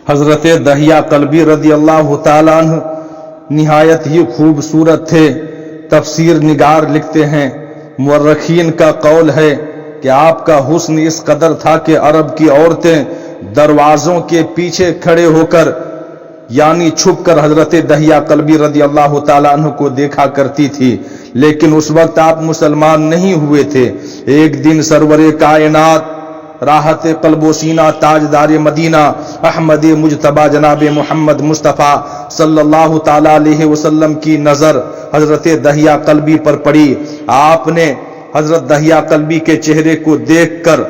حضرت دہیا قلبی رضی اللہ تعالیٰ عنہ نہایت ہی خوبصورت تھے۔ تفسیر نگار لکھتے ہیں مورخین کا قول ہے کہ آپ کا حسن اس قدر تھا کہ عرب کی عورتیں دروازوں کے پیچھے کھڑے ہو کر یعنی چھپ کر حضرت دہیا قلبی رضی اللہ تعالیٰ عنہ کو دیکھا کرتی تھی، لیکن اس وقت آپ مسلمان نہیں ہوئے تھے۔ ایک دن سرور کائنات راحت قلب و سینہ تاجدار مدینہ احمد مجتبی جناب محمد مصطفیٰ صلی اللہ تعالی علیہ وسلم کی نظر حضرت دہیا قلبی پر پڑی۔ آپ نے حضرت دہیا قلبی کے چہرے کو دیکھ کر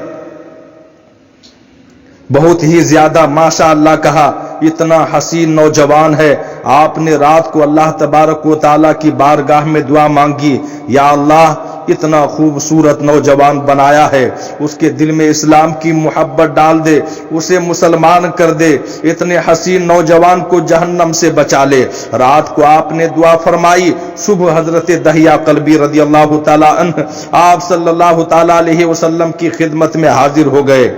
بہت ہی زیادہ ماشاء اللہ کہا، اتنا حسین نوجوان ہے۔ آپ نے رات کو اللہ تبارک و تعالیٰ کی بارگاہ میں دعا مانگی، یا اللہ اتنا خوبصورت نوجوان بنایا ہے، اس کے دل میں اسلام کی محبت ڈال دے، اسے مسلمان کر دے، اتنے حسین نوجوان کو جہنم سے بچا لے۔ رات کو آپ نے دعا فرمائی، صبح حضرت دہیا قلبی رضی اللہ تعالیٰ عنہ آپ صلی اللہ تعالیٰ علیہ وسلم کی خدمت میں حاضر ہو گئے۔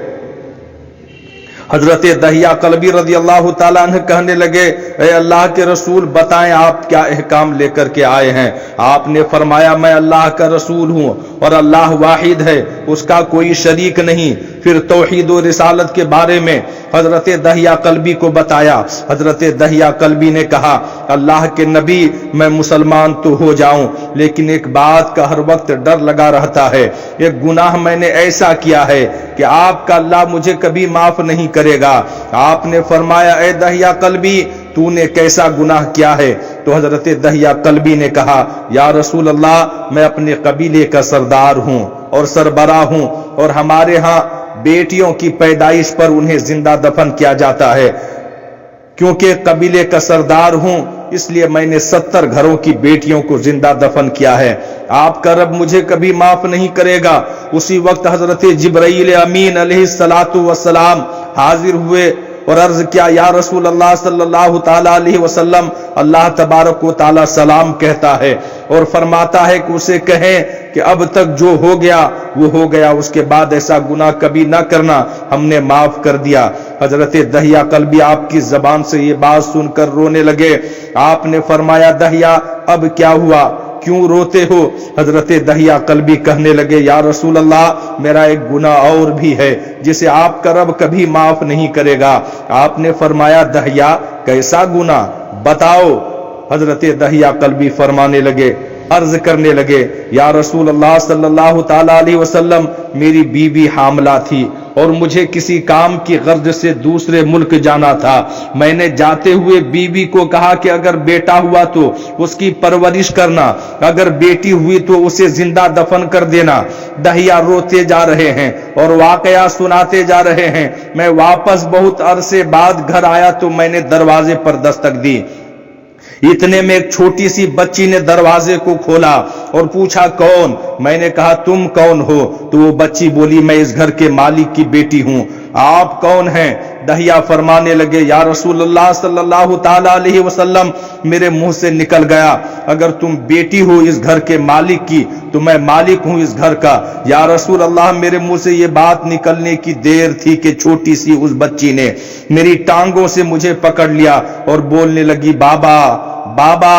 حضرت دہیا قلبی رضی اللہ تعالیٰ عنہ کہنے لگے، اے اللہ کے رسول بتائیں آپ کیا احکام لے کر کے آئے ہیں؟ آپ نے فرمایا، میں اللہ کا رسول ہوں اور اللہ واحد ہے، اس کا کوئی شریک نہیں۔ پھر توحید و رسالت کے بارے میں حضرت دہیا قلبی کو بتایا۔ حضرت دہیا قلبی نے کہا، اللہ کے نبی میں مسلمان تو ہو جاؤں، لیکن ایک بات کا ہر وقت ڈر لگا رہتا ہے، ایک گناہ میں نے ایسا کیا ہے کہ آپ کا اللہ مجھے کبھی معاف نہیں کرے گا۔ آپ نے فرمایا، اے دہیا قلبی تو نے کیسا گناہ کیا ہے؟ تو حضرت دہیا قلبی نے کہا، یا رسول اللہ میں اپنے قبیلے کا سردار ہوں اور سربراہ ہوں، اور ہمارے ہاں بیٹیوں کی پیدائش پر انہیں زندہ دفن کیا جاتا ہے۔ کیونکہ قبیلے کا سردار ہوں اس لیے میں نے 70 گھروں کی بیٹیوں کو زندہ دفن کیا ہے۔ آپ کا رب مجھے کبھی معاف نہیں کرے گا۔ اسی وقت حضرت جبرائیل امین علیہ السلام حاضر ہوئے اور عرض کیا، یا رسول اللہ صلی اللہ تعالیٰ علیہ وسلم اللہ تبارک و تعالیٰ سلام کہتا ہے اور فرماتا ہے کہ اسے کہیں کہ اب تک جو ہو گیا وہ ہو گیا، اس کے بعد ایسا گناہ کبھی نہ کرنا، ہم نے معاف کر دیا۔ حضرت دہیا قلبی آپ کی زبان سے یہ بات سن کر رونے لگے۔ آپ نے فرمایا، دہیا اب کیا ہوا، کیوں روتے ہو؟ حضرت دہیا قلبی کہنے لگے، یا رسول اللہ میرا ایک گناہ اور بھی ہے جسے آپ کا رب کبھی معاف نہیں کرے گا۔ آپ نے فرمایا، دہیا کیسا گناہ بتاؤ؟ حضرت دہیا قلبی فرمانے لگے، عرض کرنے لگے، یا رسول اللہ صلی اللہ تعالی علیہ وسلم میری بیوی حاملہ تھی اور مجھے کسی کام کی غرض سے دوسرے ملک جانا تھا۔ میں نے جاتے ہوئے بیوی کو کہا کہ اگر بیٹا ہوا تو اس کی پرورش کرنا، اگر بیٹی ہوئی تو اسے زندہ دفن کر دینا۔ دہیا روتے جا رہے ہیں اور واقعہ سناتے جا رہے ہیں۔ میں واپس بہت عرصے بعد گھر آیا تو میں نے دروازے پر دستک دی۔ اتنے میں ایک چھوٹی سی بچی نے دروازے کو کھولا اور پوچھا، کون؟ میں نے کہا، تم کون ہو؟ تو وہ بچی بولی، میں اس گھر کے مالک کی بیٹی ہوں۔ آپ کون ہیں؟ دہیا فرمانے لگے، یا رسول اللہ صلی اللہ تعالی علیہ وسلم میرے منہ سے نکل گیا، اگر تم بیٹی ہو اس گھر کے مالک کی تو میں مالک ہوں اس گھر کا۔ یا رسول اللہ میرے منہ سے یہ بات نکلنے کی دیر تھی کہ چھوٹی سی اس بچی نے میری ٹانگوں سے مجھے پکڑ لیا اور بولنے لگی، بابا بابا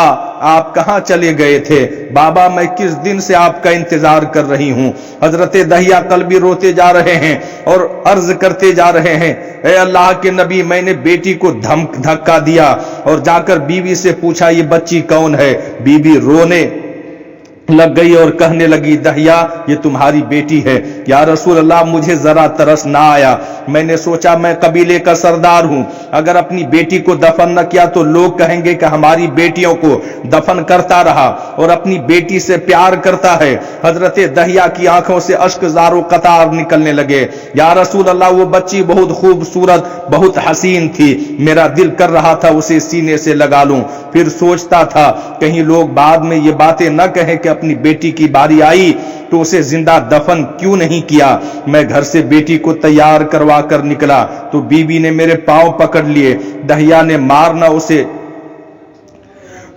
آپ کہاں چلے گئے تھے؟ بابا میں کس دن سے آپ کا انتظار کر رہی ہوں۔ حضرت دہیا قلبی روتے جا رہے ہیں اور عرض کرتے جا رہے ہیں، اے اللہ کے نبی میں نے بیٹی کو دھکا دیا اور جا کر بیوی سے پوچھا، یہ بچی کون ہے؟ بیوی رونے لگ گئی اور کہنے لگی، دہیا یہ تمہاری بیٹی ہے۔ یا رسول اللہ مجھے ذرا ترس نہ آیا، میں نے سوچا میں قبیلے کا سردار ہوں، اگر اپنی بیٹی کو دفن نہ کیا تو لوگ کہیں گے کہ ہماری بیٹیوں کو دفن کرتا رہا اور اپنی بیٹی سے پیار کرتا ہے۔ حضرت دہیا کی آنکھوں سے اشک زار و قطار نکلنے لگے۔ یا رسول اللہ وہ بچی بہت خوبصورت بہت حسین تھی، میرا دل کر رہا تھا اسے سینے سے لگا لوں، پھر سوچتا تھا کہیں لوگ بعد میں یہ باتیں نہ کہیں کہ اپنی بیٹی کی باری آئی تو اسے زندہ دفن کیوں نہیں کیا۔ میں گھر سے بیٹی کو تیار کروا کر نکلا تو بیوی نے میرے پاؤں پکڑ لیے۔ دہیا نے مارنا اسے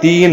3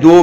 2